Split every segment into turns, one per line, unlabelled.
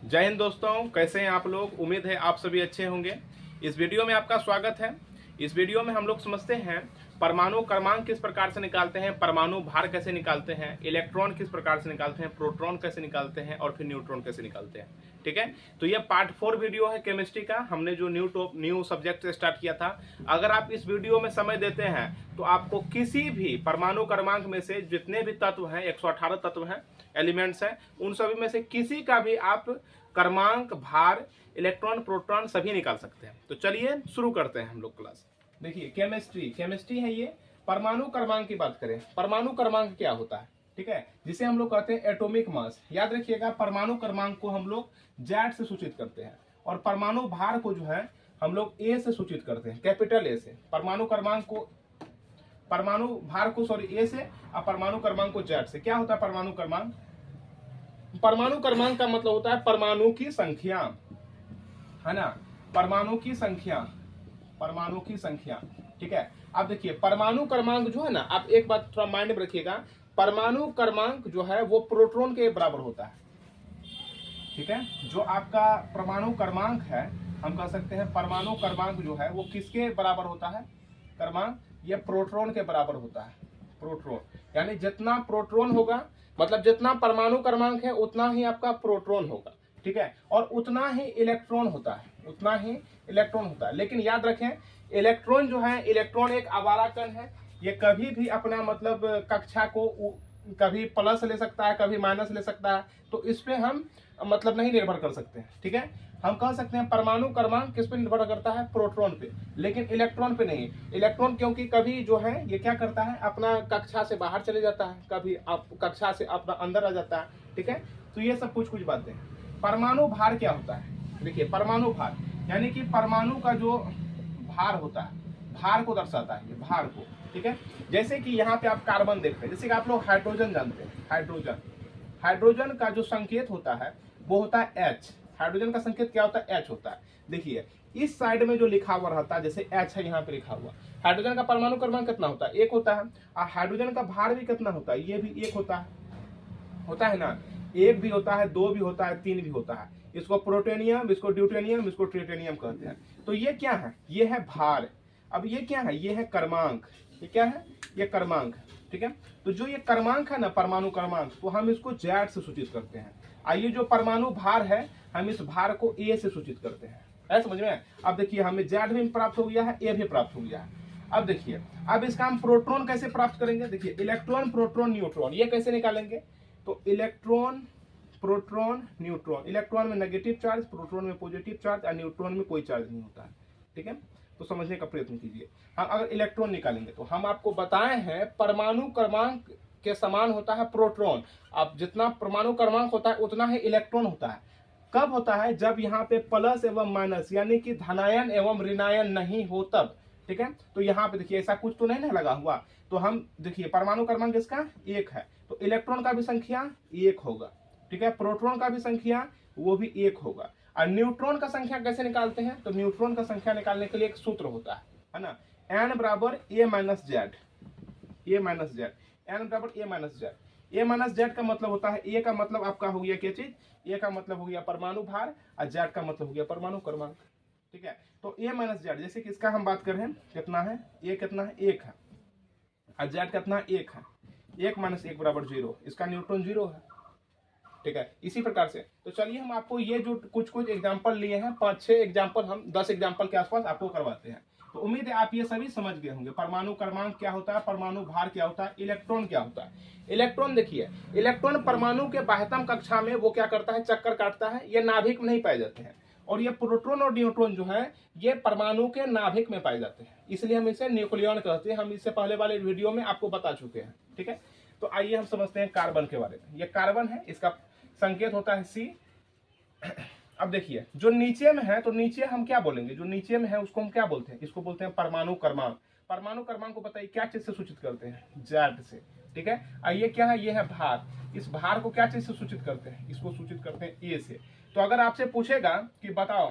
जय हिंद दोस्तों, कैसे हैं आप लोग। उम्मीद है आप सभी अच्छे होंगे। इस वीडियो में आपका स्वागत है। इस वीडियो में हम लोग समझते हैं परमाणु क्रमांक किस प्रकार से निकालते हैं, परमाणु भार कैसे निकालते हैं, इलेक्ट्रॉन किस प्रकार से निकालते हैं, प्रोटॉन कैसे निकालते हैं और फिर न्यूट्रॉन कैसे निकालते हैं। ठीक है, तो ये पार्ट 4 वीडियो है केमिस्ट्री का। हमने जो न्यू सब्जेक्ट से स्टार्ट किया था। अगर आप इस वीडियो में समय देते हैं तो आपको किसी भी परमाणु क्रमांक में से जितने भी तत्व हैं, 118 तत्व हैं, एलिमेंट्स हैं, उन सभी में से किसी का भी आप क्रमांक, भार, इलेक्ट्रॉन, प्रोटॉन सभी निकाल सकते हैं। तो चलिए शुरू करते हैं हम लोग क्लास। देखिए केमिस्ट्री है ये। परमाणु क्रमांक की बात करें, परमाणु क्रमांक क्या होता है, ठीक है, जिसे हम लोग कहते हैं एटॉमिक मास। याद रखिएगा, परमाणु क्रमांक को हम लोग जेड से सूचित करते हैं और परमाणु भार को जो है हम लोग ए से सूचित करते हैं, कैपिटल ए से। परमाणु क्रमांक को, परमाणु भार को सॉरी ए से और परमाणु क्रमांक को जेड से। क्या होता है परमाणु क्रमांक? परमाणु क्रमांक का मतलब होता है परमाणु की संख्या, है ना, परमाणु की संख्या, परमाणु की संख्या। ठीक है, अब देखिए परमाणु क्रमांक जो है ना, आप एक बात थोड़ा माइंड में रखिएगा, परमाणु क्रमांक जो है वो प्रोटॉन के बराबर होता है। ठीक है, जो आपका परमाणु क्रमांक है, हम कह सकते हैं परमाणु क्रमांक जो है वो किसके बराबर होता है? क्रमांक ये प्रोटॉन के बराबर होता है। प्रोटॉन यानी जितना प्रोटॉन होगा, मतलब जितना परमाणु क्रमांक है उतना ही आपका प्रोटॉन होगा। ठीक है, और उतना ही इलेक्ट्रॉन होता है, उतना ही इलेक्ट्रॉन होता है। लेकिन याद रखें, इलेक्ट्रॉन जो है, इलेक्ट्रॉन एक आवारा कण है। ये कभी भी अपना मतलब कक्षा को कभी प्लस ले सकता है, कभी माइनस ले सकता है। तो इस पे हम मतलब नहीं निर्भर कर सकते हैं। ठीक है, हम कह सकते हैं परमाणु क्रमांक किस पे निर्भर करता है? प्रोटॉन पे, लेकिन इलेक्ट्रॉन पे नहीं। इलेक्ट्रॉन क्योंकि कभी जो है ये क्या करता है, अपना कक्षा से बाहर चले जाता है, कभी आप कक्षा से अपना अंदर आ जाता है। ठीक है, तो ये सब कुछ बातें हैं। परमाणु भार क्या होता है? देखिए परमाणु भार यानी कि परमाणु का जो भार होता है, भार को दर्शाता है, ये भार को। ठीक है, जैसे कि यहाँ पे आप कार्बन देख रहे हैं, जैसे कि आप लोग हाइड्रोजन जानते हैं, हाइड्रोजन, हाइड्रोजन का जो संकेत होता है वो होता है एच। हाइड्रोजन का संकेत क्या होता है? एच होता है। देखिए इस साइड में जो लिखा हुआ रहता है, जैसे एच है यहाँ पे लिखा हुआ, हाइड्रोजन का परमाणु क्रमांक कितना होता है? 1 होता है। और हाइड्रोजन का भार भी कितना होता है? ये भी 1 होता है ना। 1 भी होता है, 2 भी होता है, 3 भी होता है। इसको प्रोटोनियम, इसको ड्यूटेनियम, इसको ट्रिटेनियम कहते हैं। तो ये क्या है? ये है भार। अब ये क्या है? ये है क्रमांक। ये क्या है? ये क्रमांक। ठीक है, तो जो ये क्रमांक है ना, परमाणु क्रमांक, तो हम इसको जेड से सूचित करते हैं। आइए जो परमाणु भार है, हम इस भार को ए से सूचित करते हैं। है समझ में? अब देखिए हमें जेड भी प्राप्त हो गया है, ए भी प्राप्त हो गया है। अब देखिए, अब इसका हम प्रोटॉन कैसे प्राप्त करेंगे? देखिए इलेक्ट्रॉन, प्रोटॉन, न्यूट्रॉन, ये कैसे निकालेंगे? तो इलेक्ट्रॉन, प्रोटॉन, न्यूट्रॉन। इलेक्ट्रॉन में नेगेटिव चार्ज, प्रोटॉन में पॉजिटिव चार्ज और न्यूट्रॉन में कोई चार्ज नहीं होता है। ठीक है, तो समझने का प्रयत्न कीजिए। हम अगर इलेक्ट्रॉन निकालेंगे तो हम आपको बताए हैं परमाणु क्रमांक के समान होता है प्रोटॉन। अब जितना परमाणु क्रमांक होता है उतना ही इलेक्ट्रॉन होता है। कब होता है? जब यहाँ पे प्लस एवं माइनस यानी कि धनायन एवं ऋणायन नहीं हो तब। ठीक है, तो यहाँ पे देखिए ऐसा कुछ तो नहीं ना लगा हुआ। तो हम देखिए परमाणु क्रमांक इसका 1 है, तो इलेक्ट्रॉन का भी संख्या 1 होगा। ठीक है, प्रोटॉन का भी संख्या वो भी 1 होगा। और न्यूट्रॉन का संख्या कैसे निकालते हैं? तो न्यूट्रॉन का संख्या निकालने के लिए एक सूत्र होता है ना, n बराबर a minus Z, A minus Z, N बराबर A minus Z. A minus Z का मतलब होता है, ए का मतलब आपका हो गया क्या चीज? ए का मतलब हो गया परमाणु भार और जेड का मतलब हो गया परमाणु क्रमांक। ठीक है, तो ए माइनस जेड, जैसे कि इसका हम बात कर रहे हैं, कितना है? ए कितना है? 1 है। और जेड कितना? 1 है। 1 माइनस 1 बराबर 0, इसका न्यूट्रॉन 0 है। ठीक है, इसी प्रकार से। तो चलिए हम आपको ये जो कुछ एग्जांपल लिए हैं, 5-6 एग्जांपल, हम 10 एग्जांपल के आसपास आपको करवाते हैं। तो उम्मीद है आप ये सभी समझ गए होंगे। परमाणु क्रमांक क्या होता है, परमाणु भार क्या होता है, इलेक्ट्रॉन क्या होता है। इलेक्ट्रॉन देखिए, इलेक्ट्रॉन परमाणु के बाह्यतम कक्षा में वो क्या करता है? चक्कर काटता है। ये नाभिक में नहीं पाए जाते हैं। और ये प्रोटॉन और न्यूट्रॉन जो है ये परमाणु के नाभिक में पाए जाते हैं, इसलिए हम इसे न्यूक्लियन कहते हैं। हम इससे पहले वाले वीडियो में आपको बता चुके हैं। ठीक है, तो आइए हम समझते हैं कार्बन के बारे में। ये कार्बन है, इसका संकेत होता है सी। अब देखिए जो नीचे में है, तो नीचे हम क्या बोलेंगे? जो नीचे में है उसको हम क्या बोलते हैं? इसको बोलते हैं परमाणु क्रमांक। परमाणु क्रमांक को बताइए क्या चीज से सूचित करते हैं? जेड से। ठीक है, ये क्या है? ये है भार। इस भार को क्या चीज से सूचित करते हैं? इसको सूचित करते हैं ए से। तो अगर आपसे पूछेगा कि बताओ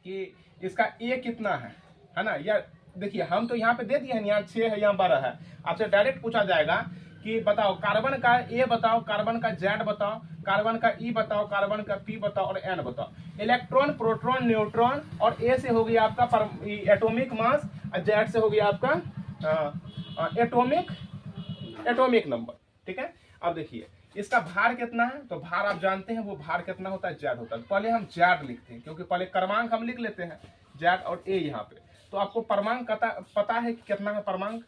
कि इसका ए कितना है ना, या देखिए हम तो यहाँ पे दे दिए हैं, यहाँ 6 है, यहाँ 12 है। आपसे डायरेक्ट पूछा जाएगा कि बताओ कार्बन का ए बताओ, कार्बन का जेड बताओ, कार्बन का ई बताओ, कार्बन का पी बताओ और एन बताओ। इलेक्ट्रॉन, प्रोटॉन, न्यूट्रॉन और ए से हो गया आपका एटॉमिक मास और जेड से हो गया आपका एटॉमिक नंबर। ठीक है, अब देखिए इसका भार कितना है, तो भार आप जानते हैं वो भार कितना होता है, जेड होता है। तो पहले हम जेड लिखते हैं क्योंकि पहले क्रमांक हम लिख लेते हैं जेड और ए यहाँ पे। तो आपको क्रमांक पता है कि कितना है क्रमांक,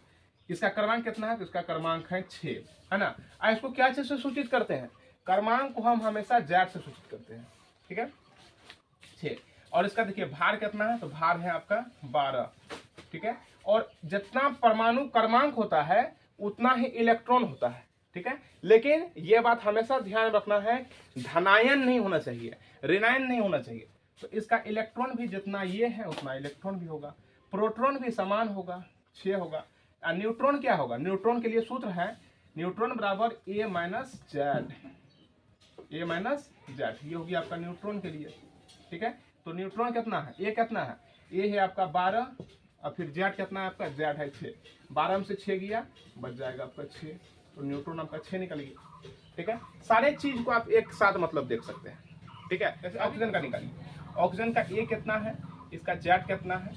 इसका क्रमांक कितना है, तो इसका क्रमांक है 6, है ना। इसको क्या चीज से सूचित करते हैं, क्रमांक को हम हमेशा जेड से सूचित करते हैं। ठीक है, 6। और इसका देखिए भार कितना है, तो भार है आपका 12। ठीक है, और जितना परमाणु क्रमांक होता है उतना ही इलेक्ट्रॉन होता है। ठीक है, लेकिन यह बात हमेशा ध्यान रखना है, धनायन नहीं होना चाहिए, ऋणायन नहीं होना चाहिए। तो इसका इलेक्ट्रॉन भी जितना ये है उतना इलेक्ट्रॉन भी होगा, प्रोटॉन भी समान होगा, 6 होगा। न्यूट्रॉन क्या होगा, न्यूट्रॉन के लिए सूत्र है न्यूट्रॉन बराबर A minus Z, A minus Z, ये होगी आपका न्यूट्रॉन के लिए। ठीक है, तो न्यूट्रॉन कितना है, ए कितना है, ए है आपका 12 और फिर जेड कितना है आपका, जेड है 6। 12 में से 6 गया, बच जाएगा आपका 6, तो न्यूट्रॉन आपका 6 निकल गया। ठीक है, सारे चीज को आप एक साथ मतलब देख सकते हैं। ठीक है, जैसे ऑक्सीजन का निकालिए, ऑक्सीजन का ए कितना है, इसका जेड कितना है,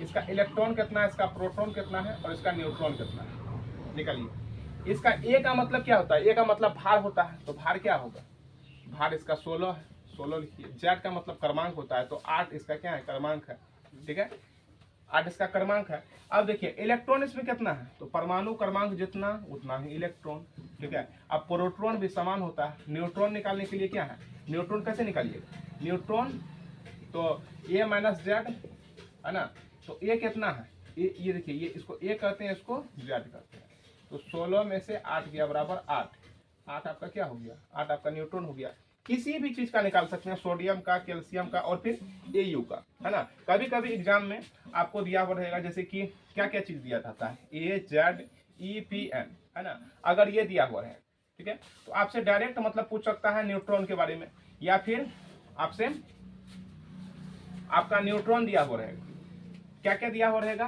इसका इलेक्ट्रॉन कितना है, इसका प्रोटॉन कितना है और इसका न्यूट्रॉन कितना है, निकालिए। इसका ए का मतलब क्या होता है, ए का मतलब भार होता है, तो भार क्या होगा, भार इसका 16 है, 16 लिखिए। जेड का मतलब क्रमांक होता है, तो 8 इसका क्या है, क्रमांक है। ठीक है, 8 इसका क्रमांक है। अब देखिए इलेक्ट्रॉन इसमें कितना है, तो परमाणु क्रमांक जितना उतना ही इलेक्ट्रॉन। ठीक है, अब प्रोटॉन भी समान होता है। न्यूट्रॉन निकालने के लिए क्या है, न्यूट्रॉन कैसे निकालिएगा, न्यूट्रॉन तो ए माइनस जेड, है ना। तो ए कितना है, ये देखिए, ये इसको ए कहते हैं, इसको जेड कहते हैं। तो 16 में से 8 गया बराबर 8, 8 आपका क्या हो गया, 8 आपका न्यूट्रॉन हो गया। किसी भी चीज का निकाल सकते हैं, सोडियम का, कैल्शियम का और फिर एयू का, है ना। कभी कभी एग्जाम में आपको दिया हुआ रहेगा, जैसे कि क्या क्या चीज दिया जाता है, ए जेड ई पी एन, है ना। अगर ये दिया हुआ है, ठीक है, तो आपसे डायरेक्ट मतलब पूछ सकता है न्यूट्रॉन के बारे में, या फिर आपसे आपका न्यूट्रॉन दिया हुआ रहेगा, क्या क्या दिया हुआ रहेगा,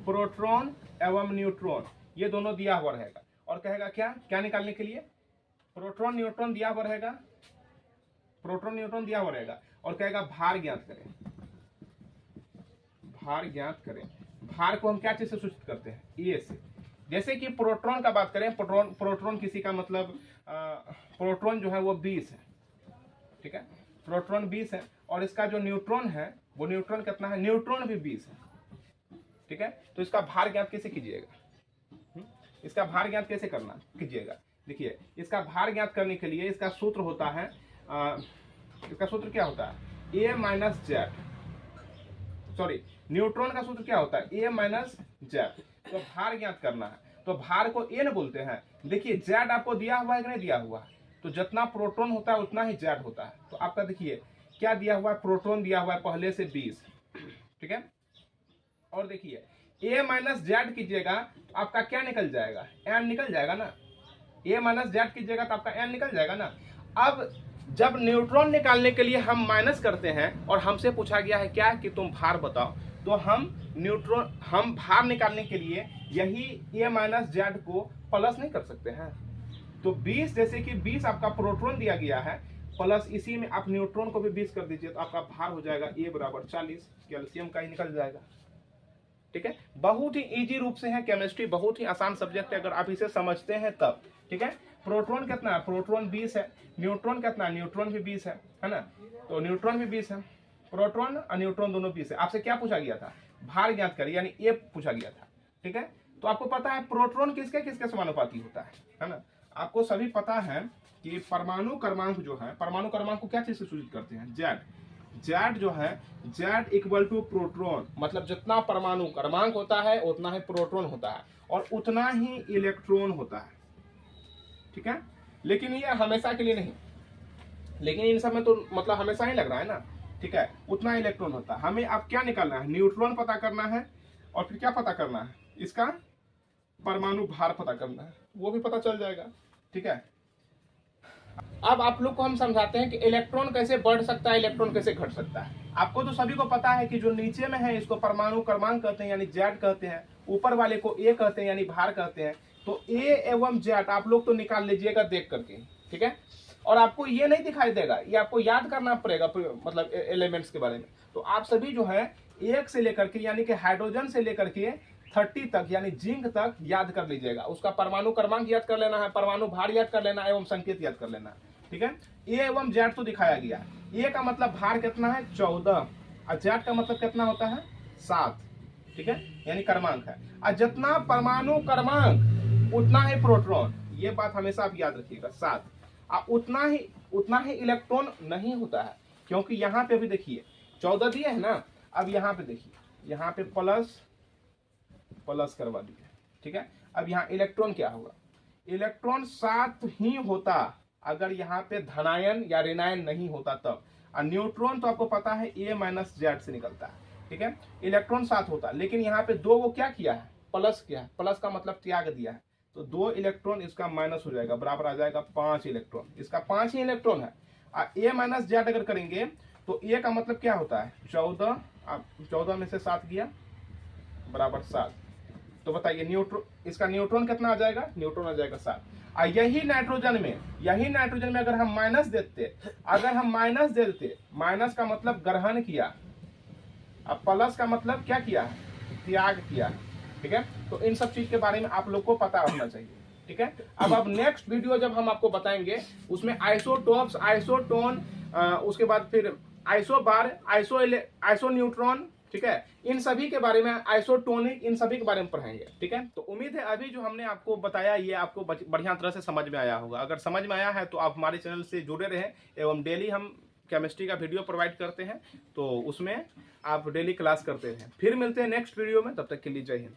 प्रोटॉन एवं न्यूट्रॉन, ये दोनों दिया हुआ रहेगा। और कहेगा क्या क्या निकालने के लिए, प्रोटॉन न्यूट्रॉन दिया हुआ रहेगा, प्रोटॉन न्यूट्रॉन दिया हुआ रहेगा, और कहेगा भार ज्ञात करें, भार ज्ञात करें। भार को हम क्या चीज से सूचित करते हैं, ए से। जैसे कि प्रोटॉन का बात करें, प्रोटॉन किसी का मतलब प्रोटॉन जो है वो 20 है। ठीक है, प्रोटॉन 20 है, और इसका जो न्यूट्रॉन है वो न्यूट्रॉन कितना है, न्यूट्रॉन भी 20 है। ठीक है, तो इसका भार ज्ञात कैसे कीजिएगा, इसका भार ज्ञात कैसे करना कीजिएगा। देखिए इसका भार ज्ञात करने के लिए इसका सूत्र होता है, इसका सूत्र क्या होता है, ए माइनस जेड, सॉरी न्यूट्रॉन का सूत्र क्या होता है, ए माइनस जेड। तो भार ज्ञात करना है तो भार को एन बोलते हैं। देखिए जेड आपको दिया हुआ है कि नहीं दिया हुआ है, तो जितना प्रोटॉन होता है उतना ही जेड होता है। तो आपका देखिए क्या दिया हुआ है, प्रोटॉन दिया हुआ है पहले से 20। ठीक है, और देखिए ए माइनस जेड कीजिएगा तो आपका क्या निकल जाएगा, एन निकल जाएगा ना। ए माइनस जेड कीजिएगा तो आपका एन निकल जाएगा ना। अब जब न्यूट्रॉन निकालने के लिए हम माइनस करते हैं और हमसे पूछा गया है क्या कि तुम भार बताओ, तो हम भार निकालने के लिए यही ए माइनस जेड को प्लस नहीं कर सकते हैं। तो 20 जैसे कि 20 आपका प्रोटॉन दिया गया है, प्लस इसी में आप न्यूट्रॉन को भी 20 कर दीजिए, तो आपका भार हो जाएगा ए बराबर 40, कैल्शियम का ही निकल जाएगा। ठीक है, बहुत ही इजी रूप से है, केमिस्ट्री बहुत ही आसान सब्जेक्ट है अगर आप इसे समझते हैं तब। ठीक है, प्रोटॉन कितना है, प्रोटॉन 20 है, न्यूट्रॉन कितना है, न्यूट्रॉन भी 20 है ना। तो न्यूट्रॉन भी 20 है, प्रोटॉन और न्यूट्रॉन दोनों 20 है। आपसे क्या पूछा गया था, भार ज्ञात करिए, यानी ए पूछा गया था। ठीक है, तो आपको पता है प्रोटॉन किसके किसके समानुपाती होता है ना। आपको सभी पता है कि परमाणु क्रमांक जो है, परमाणु क्रमांक को क्या चीज से सूचित करते हैं, जेड। जेड जो है, जेड इक्वल टू प्रोटॉन, मतलब जितना परमाणु क्रमांक होता है उतना ही प्रोटॉन होता है और उतना ही इलेक्ट्रॉन होता है। ठीक है, लेकिन ये हमेशा के लिए नहीं, लेकिन इन सब में तो मतलब हमेशा ही लग रहा है ना। ठीक है, उतना इलेक्ट्रॉन होता है। हमें अब क्या निकालना है, न्यूट्रॉन पता करना है और फिर क्या पता करना है, इसका परमाणु भार पता करना है, वो भी पता चल जाएगा। ठीक है, अब आप लोग को हम समझाते हैं कि इलेक्ट्रॉन कैसे बढ़ सकता है, इलेक्ट्रॉन कैसे घट सकता है। आपको तो सभी को पता है कि जो नीचे में है इसको परमाणु क्रमांक कहते हैं यानी जेड कहते हैं, ऊपर वाले को ए कहते हैं यानी भार कहते हैं। तो ए एवं जेड आप लोग तो निकाल लीजिएगा देख करके, ठीक है। और आपको ये नहीं दिखाई देगा, ये आपको याद करना पड़ेगा, मतलब एलिमेंट्स के बारे में। तो आप सभी जो है 1 से लेकर के यानी कि हाइड्रोजन से लेकर के 30 तक यानी जिंक तक याद कर लीजिएगा। उसका परमाणु क्रमांक याद कर लेना है, परमाणु भार याद कर लेना है एवं संकेत याद कर लेना है, ठीक है। ए एवं जेड तो दिखाया गया। ए का मतलब भार कितना है 14, और जेड का मतलब कितना होता है 7, ठीक है, यानी क्रमांक है। और जितना परमाणु क्रमांक उतना ही प्रोटॉन, ये बात हमेशा आप याद रखिएगा 7। उतना ही इलेक्ट्रॉन नहीं होता है, क्योंकि यहाँ पे अभी देखिए 14 दिए है ना। अब यहाँ पे देखिए, यहाँ पे प्लस करवा दिए, ठीक है। अब यहाँ इलेक्ट्रॉन क्या होगा, इलेक्ट्रॉन 7 ही होता अगर यहाँ पे धनायन या ऋणायन नहीं होता तब। और न्यूट्रॉन तो आपको पता है ए माइनस जेड से निकलता है, ठीक है। इलेक्ट्रॉन 7 होता, लेकिन यहाँ पे 2 को क्या किया है, प्लस किया है। प्लस का मतलब त्याग दिया है, तो 2 इलेक्ट्रॉन इसका माइनस हो जाएगा, बराबर आ जाएगा 5 इलेक्ट्रॉन। इसका 5 ही इलेक्ट्रॉन है। और ए माइनस जेड अगर करेंगे तो ए का मतलब क्या होता है 14, 14 में से 7 गया बराबर 7। तो बताइए न्यूट्रॉन, इसका न्यूट्रॉन कितना आ जाएगा, न्यूट्रॉन आ जाएगा 7। और यही नाइट्रोजन में अगर हम माइनस देते, माइनस का मतलब ग्रहण किया, अब प्लस का मतलब क्या किया, त्याग किया, ठीक है। तो इन सब चीज के बारे में आप लोग को पता होना चाहिए, ठीक है। अब नेक्स्ट वीडियो जब हम आपको बताएंगे उसमें आइसोटोप्स, आइसोटोन, उसके बाद फिर आइसोबार, आइसो न्यूट्रॉन, ठीक है, इन सभी के बारे में, आइसोटोनिक, इन सभी के बारे में पढ़ाएंगे, ठीक है। तो उम्मीद है अभी जो हमने आपको बताया ये आपको बढ़िया तरह से समझ में आया होगा। अगर समझ में आया है तो आप हमारे चैनल से जुड़े रहें, एवं डेली हम केमिस्ट्री का वीडियो प्रोवाइड करते हैं, तो उसमें आप डेली क्लास करते रहें। फिर मिलते हैं नेक्स्ट वीडियो में, तब तक के लिए जय हिंद।